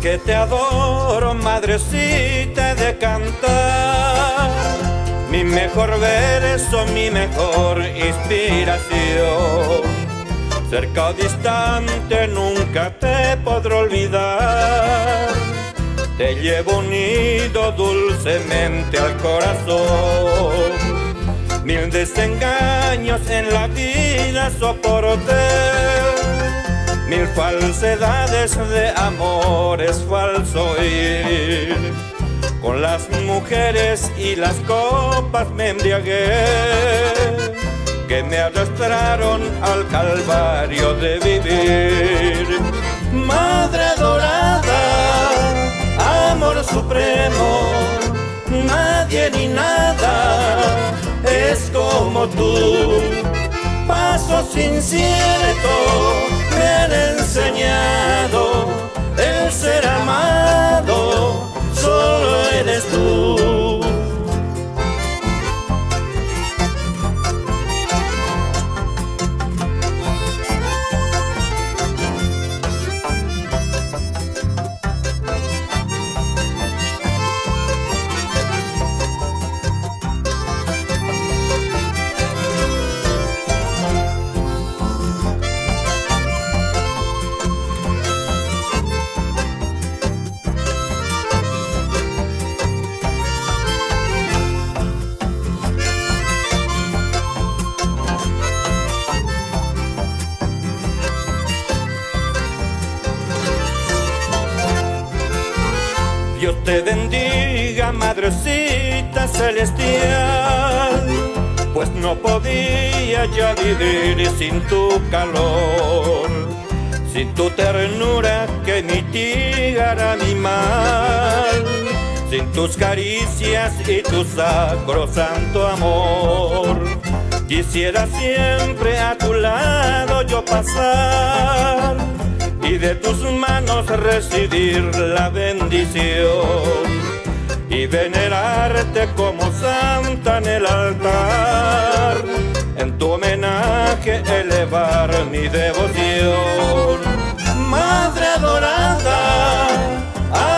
porque te adoro, madrecita de cantar, mi mejor verso, mi mejor inspiración. Cerca o distante nunca te podré olvidar, te llevo unido dulcemente al corazón. Mil desengaños en la vida soporté, mil falsedades de amores falso ir. Con las mujeres y las copas me embriagué, que me arrastraron al calvario de vivir. Madre adorada, amor supremo, nadie ni nada es como tú. Pasos inciertos me han enseñado el ser amado, solo eres tú. Dios te bendiga, madrecita celestial, pues no podía ya vivir sin tu calor, sin tu ternura que mitigara mi mal, sin tus caricias y tu sacrosanto amor. Quisiera siempre a tu lado yo pasar y de tus manos recibir la bendición y venerarte como santa en el altar, en tu homenaje elevar mi devoción. Madre adorada,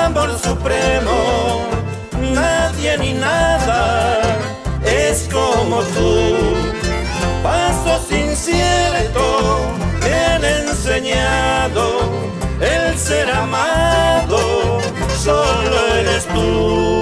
amor supremo, nadie ni nada es como tú. Pasos inciertos me han enseñado el ser amado, solo eres tú.